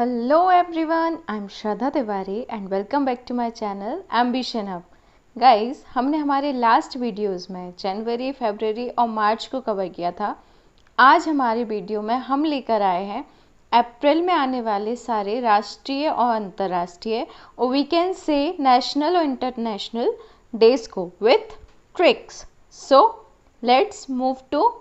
Hello everyone, I'm Shraddha Tiwari and welcome back to my channel Ambition Hub. Guys, हमने हमारे last videos में जनवरी, फरवरी और मार्च को cover किया था. आज हमारे वीडियो में हम लेकर आए हैं अप्रैल में आने वाले सारे राष्ट्रीय और अंतर्राष्ट्रीय और वी कैन से नेशनल और इंटरनेशनल डेज को with tricks. So let's move to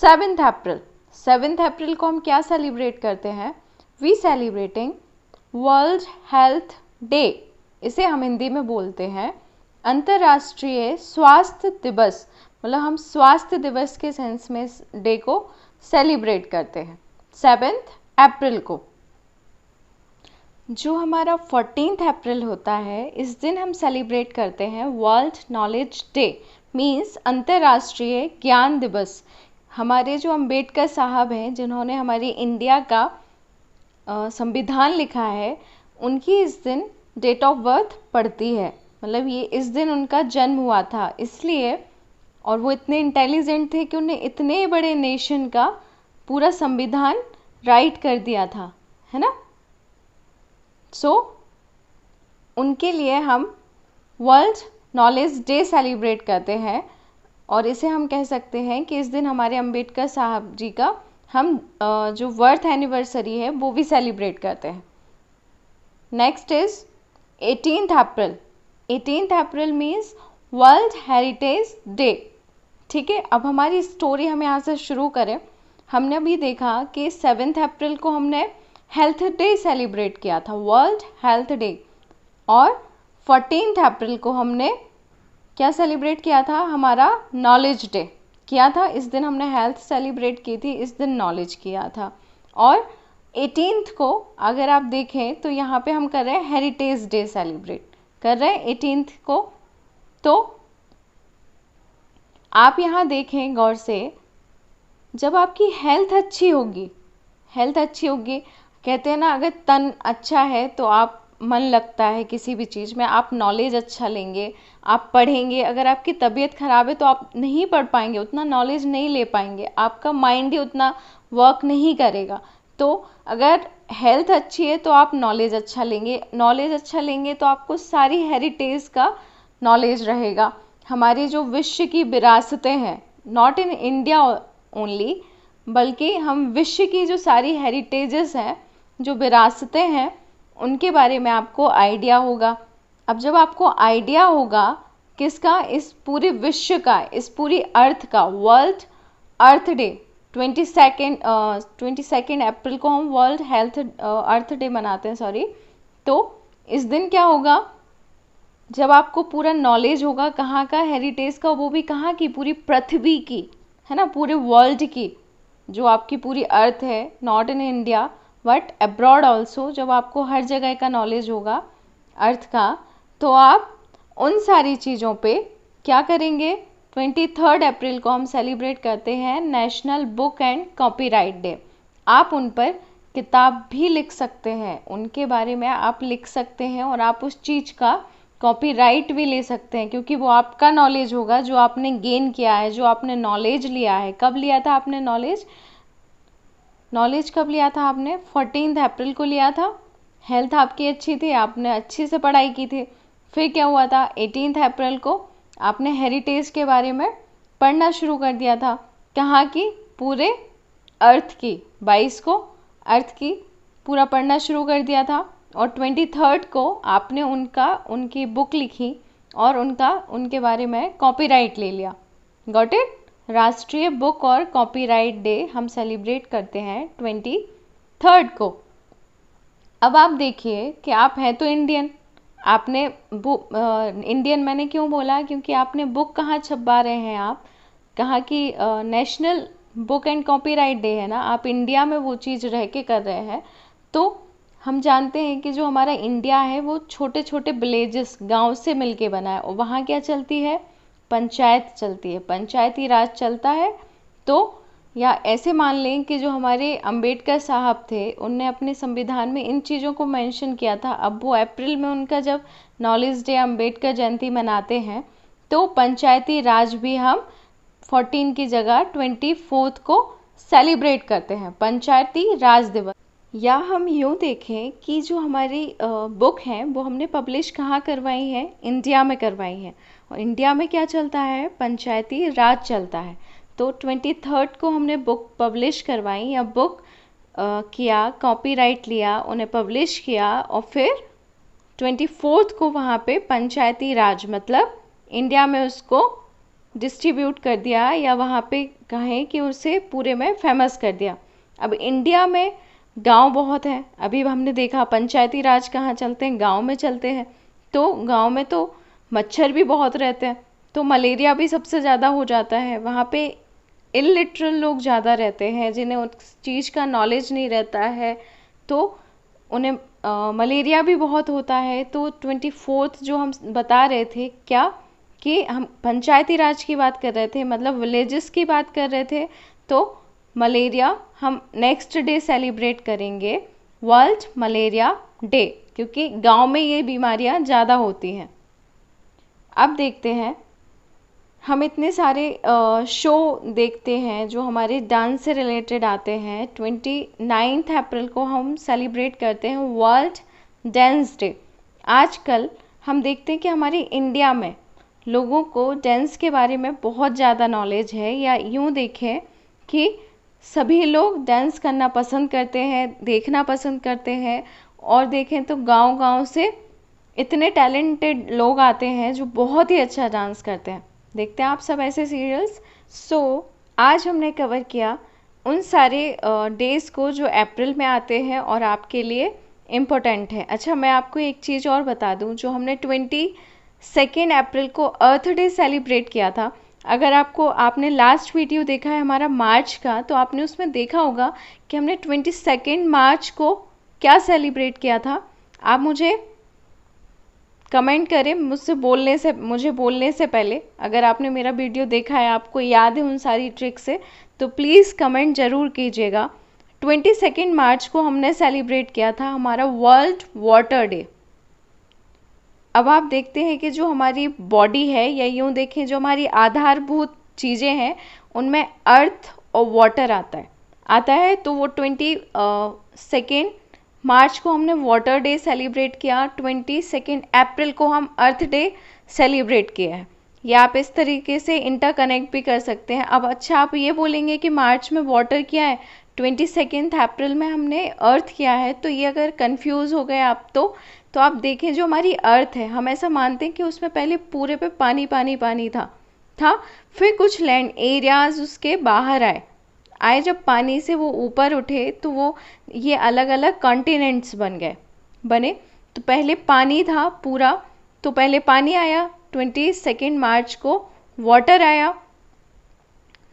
7th April. 7th अप्रैल को हम क्या सेलिब्रेट करते हैं? We celebrating world health day. इसे हम हिंदी में बोलते हैं अंतर्राष्ट्रीय स्वास्थ्य दिवस. मतलब हम स्वास्थ्य दिवस के सेंस में इस डे को सेलिब्रेट करते हैं 7th अप्रैल को. जो हमारा 14th अप्रैल होता है, इस दिन हम सेलिब्रेट करते हैं वर्ल्ड नॉलेज डे. मीन्स अंतर्राष्ट्रीय ज्ञान दिवस. हमारे जो अंबेडकर साहब हैं, जिन्होंने हमारी इंडिया का संविधान लिखा है, उनकी इस दिन डेट ऑफ बर्थ पड़ती है. मतलब ये इस दिन उनका जन्म हुआ था, इसलिए. और वो इतने इंटेलिजेंट थे कि उन्हें इतने बड़े नेशन का पूरा संविधान राइट कर दिया था, है ना. सो उनके लिए हम वर्ल्ड नॉलेज डे सेलिब्रेट करते हैं और इसे हम कह सकते हैं कि इस दिन हमारे अंबेडकर साहब जी का हम जो बर्थ एनिवर्सरी है वो भी सेलिब्रेट करते हैं. Next is 18th April. 18th April means world heritage day. ठीक है, अब हमारी स्टोरी हम यहाँ से शुरू करें. हमने अभी देखा कि 7th अप्रैल को हमने हेल्थ डे सेलिब्रेट किया था, वर्ल्ड हेल्थ डे. और 14th अप्रैल को हमने क्या सेलिब्रेट किया था? हमारा नॉलेज डे किया था. इस दिन हमने हेल्थ सेलिब्रेट की थी, इस दिन नॉलेज किया था. और 18th को अगर आप देखें तो यहाँ पे हम कर रहे हैं हेरिटेज डे सेलिब्रेट कर रहे हैं 18th को. तो आप यहाँ देखें गौर से, जब आपकी हेल्थ अच्छी होगी, कहते हैं ना, अगर तन अच्छा है तो आप मन लगता है किसी भी चीज़ में, आप नॉलेज अच्छा लेंगे, आप पढ़ेंगे. अगर आपकी तबीयत ख़राब है तो आप नहीं पढ़ पाएंगे, उतना नॉलेज नहीं ले पाएंगे, आपका माइंड ही उतना वर्क नहीं करेगा. तो अगर हेल्थ अच्छी है तो आप नॉलेज अच्छा लेंगे तो आपको सारी हेरिटेज का नॉलेज रहेगा. हमारी जो विश्व की विरासतें हैं, नॉट इन इंडिया ओनली, बल्कि हम विश्व की जो सारी हेरिटेजेस हैं, जो विरासतें हैं, उनके बारे में आपको आइडिया होगा. अब जब आपको आइडिया होगा किसका? इस पूरे विश्व का, इस पूरी अर्थ का. वर्ल्ड अर्थ डे 22nd अप्रैल को हम वर्ल्ड हेल्थ अर्थ डे मनाते हैं, सॉरी. तो इस दिन क्या होगा? जब आपको पूरा नॉलेज होगा कहाँ का? हेरिटेज का. वो भी कहाँ की? पूरी पृथ्वी की, है ना, पूरे वर्ल्ड की. जो आपकी पूरी अर्थ है, not in India but abroad also. जब आपको हर जगह का नॉलेज होगा अर्थ का, तो आप उन सारी चीज़ों पे क्या करेंगे? 23rd अप्रैल को हम सेलिब्रेट करते हैं national book and copyright day. आप उन पर किताब भी लिख सकते हैं, उनके बारे में आप लिख सकते हैं और आप उस चीज़ का कॉपीराइट भी ले सकते हैं, क्योंकि वो आपका नॉलेज होगा जो आपने गेन किया है, जो आपने नॉलेज लिया है. कब लिया था आपने नॉलेज कब लिया था आपने? 14th अप्रैल को लिया था. हेल्थ आपकी अच्छी थी, आपने अच्छे से पढ़ाई की थी. फिर क्या हुआ था? 18th अप्रैल को आपने हेरिटेज के बारे में पढ़ना शुरू कर दिया था. कहाँ की? पूरे अर्थ की. 22 को अर्थ की पूरा पढ़ना शुरू कर दिया था. और 23rd को आपने उनकी बुक लिखी और उनके बारे में कॉपीराइट ले लिया. Got it? राष्ट्रीय बुक और कॉपीराइट डे हम सेलिब्रेट करते हैं 23rd को. अब आप देखिए कि आप हैं तो इंडियन. आपने इंडियन मैंने क्यों बोला? क्योंकि आपने बुक कहाँ छपवा रहे हैं आप? कहाँ की? National book and copyright day है ना, आप इंडिया में वो चीज़ रह के कर रहे हैं. तो हम जानते हैं कि जो हमारा इंडिया है वो छोटे छोटे विलेजेस, गांव से मिलके बना है. और वहाँ क्या चलती है? पंचायत चलती है, पंचायती राज चलता है. तो या ऐसे मान लें कि जो हमारे अंबेडकर साहब थे, उनने अपने संविधान में इन चीज़ों को मेंशन किया था. अब वो अप्रैल में उनका जब नॉलेज डे, अंबेडकर जयंती मनाते हैं, तो पंचायती राज भी हम 14 की जगह 24th को सेलिब्रेट करते हैं, पंचायती राज दिवस. या हम यूँ देखें कि जो हमारी बुक है वो हमने पब्लिश कहाँ करवाई है, इंडिया में करवाई है। और इंडिया में क्या चलता है, पंचायती राज चलता है। तो 23 को हमने बुक पब्लिश करवाई या बुक किया, कॉपीराइट लिया, उन्हें पब्लिश किया और फिर 24 को वहाँ पे पंचायती राज मतलब इंडिया में उसको डिस्ट्रीब्यूट कर दिया या वहाँ पे कहें कि उसे पूरे में फेमस कर दिया। अब इंडिया में गांव बहुत हैं, अभी हमने देखा पंचायती राज कहाँ चलते हैं, गांव में चलते हैं। तो गांव में तो मच्छर भी बहुत रहते हैं, तो मलेरिया भी सबसे ज़्यादा हो जाता है। वहाँ पे इलिटरल लोग ज़्यादा रहते हैं जिन्हें उस चीज़ का नॉलेज नहीं रहता है, तो उन्हें मलेरिया भी बहुत होता है। तो 24 जो हम बता रहे थे क्या कि हम पंचायती राज की बात कर रहे थे, मतलब विलेजेस की बात कर रहे थे। तो मलेरिया हम नेक्स्ट डे सेलिब्रेट करेंगे, वर्ल्ड मलेरिया डे, क्योंकि गांव में ये बीमारियां ज़्यादा होती हैं। अब देखते हैं, हम इतने सारे शो देखते हैं जो हमारे डांस से रिलेटेड आते हैं। 29 अप्रैल को हम सेलिब्रेट करते हैं वर्ल्ड डांस डे। आजकल हम देखते हैं कि हमारे इंडिया में लोगों को डांस के बारे में बहुत ज़्यादा नॉलेज है, या यूँ देखें कि सभी लोग डांस करना पसंद करते हैं, देखना पसंद करते हैं। और देखें तो गांव-गांव से इतने टैलेंटेड लोग आते हैं जो बहुत ही अच्छा डांस करते हैं। देखते हैं आप सब ऐसे सीरियल्स। आज हमने कवर किया उन सारे डेज़ को जो अप्रैल में आते हैं और आपके लिए इम्पोर्टेंट है। अच्छा, मैं आपको एक चीज़ और बता दूं, जो हमने 22 अप्रैल को अर्थ डे सेलिब्रेट किया था। अगर आपने लास्ट वीडियो देखा है हमारा मार्च का, तो आपने उसमें देखा होगा कि हमने 22 मार्च को क्या सेलिब्रेट किया था। आप मुझे कमेंट करें मुझे बोलने से पहले। अगर आपने मेरा वीडियो देखा है, आपको याद है उन सारी ट्रिक से, तो प्लीज़ कमेंट ज़रूर कीजिएगा। 22 मार्च को हमने सेलिब्रेट किया था हमारा वर्ल्ड वाटर डे। अब आप देखते हैं कि जो हमारी बॉडी है, या यूँ देखें जो हमारी आधारभूत चीज़ें हैं, उनमें अर्थ और वाटर आता है। तो वो 22 मार्च को हमने वाटर डे सेलिब्रेट किया, 22 अप्रैल को हम अर्थ डे सेलिब्रेट किया है। या आप इस तरीके से इंटरकनेक्ट भी कर सकते हैं। अब अच्छा, आप ये बोलेंगे कि मार्च में वाटर किया है, 22 अप्रैल में हमने अर्थ किया है, तो ये अगर कंफ्यूज हो गए आप तो आप देखें जो हमारी अर्थ है, हम ऐसा मानते हैं कि उसमें पहले पूरे पे पानी पानी पानी था। फिर कुछ लैंड एरियाज उसके बाहर आए जब पानी से वो ऊपर उठे, तो वो ये अलग अलग कॉन्टिनेंट्स बने। तो पहले पानी था पूरा, तो पहले पानी आया, 22 मार्च को वाटर आया।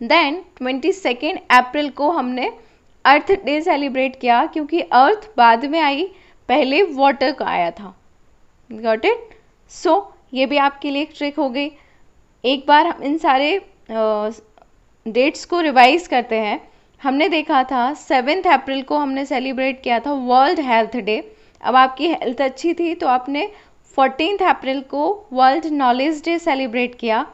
देन 22 अप्रैल को हमने अर्थ डे सेलिब्रेट किया, क्योंकि अर्थ बाद में आई, पहले वाटर का आया था। Got it? ये भी आपके लिए एक ट्रिक हो गई। एक बार हम इन सारे डेट्स को रिवाइज करते हैं। हमने देखा था 7 अप्रैल को हमने सेलिब्रेट किया था वर्ल्ड हेल्थ डे। अब आपकी हेल्थ अच्छी थी तो आपने 14 अप्रैल को वर्ल्ड नॉलेज डे सेलिब्रेट किया।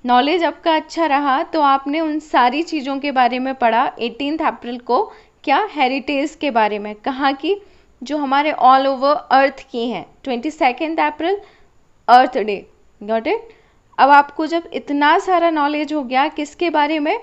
नॉलेज आपका अच्छा रहा तो आपने उन सारी चीज़ों के बारे में पढ़ा। 18 अप्रैल को क्या, हेरिटेज के बारे में, कहाँ की, जो हमारे ऑल ओवर अर्थ की हैं। 22 अप्रैल अर्थ डे। Got it? अब आपको जब इतना सारा नॉलेज हो गया किसके बारे में,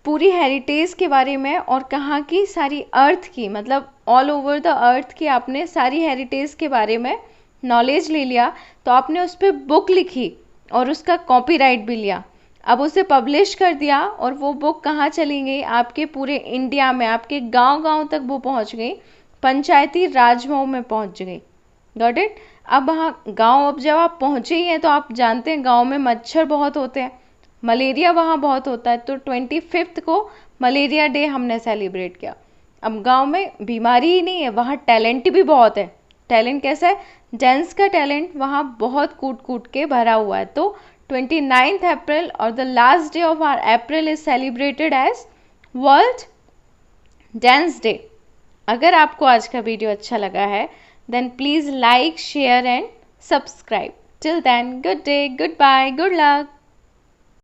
पूरी हेरिटेज के बारे में, और कहाँ की, सारी अर्थ की, मतलब ऑल ओवर द अर्थ की आपने सारी हेरिटेज के बारे में नॉलेज ले लिया, तो आपने उस पर बुक लिखी और उसका कॉपीराइट भी लिया। अब उसे पब्लिश कर दिया और वो बुक कहाँ चली गई, आपके पूरे इंडिया में, आपके गांव-गांव तक वो पहुँच गई, पंचायती राजों में पहुँच गई। Got it? अब वहाँ गांव, अब जब आप पहुँचे ही हैं तो आप जानते हैं गांव में मच्छर बहुत होते हैं, मलेरिया वहाँ बहुत होता है। तो 25 को मलेरिया डे हमने सेलिब्रेट किया। अब गांव में बीमारी ही नहीं है, वहाँ टैलेंट भी बहुत है। टैलेंट कैसा है? डांस का टैलेंट वहाँ बहुत कूट कूट के भरा हुआ है। तो 29 अप्रैल और the last day of our April is celebrated as world dance day. अगर आपको आज का वीडियो अच्छा लगा है then please like, share and subscribe. Till then, good day, goodbye, good luck.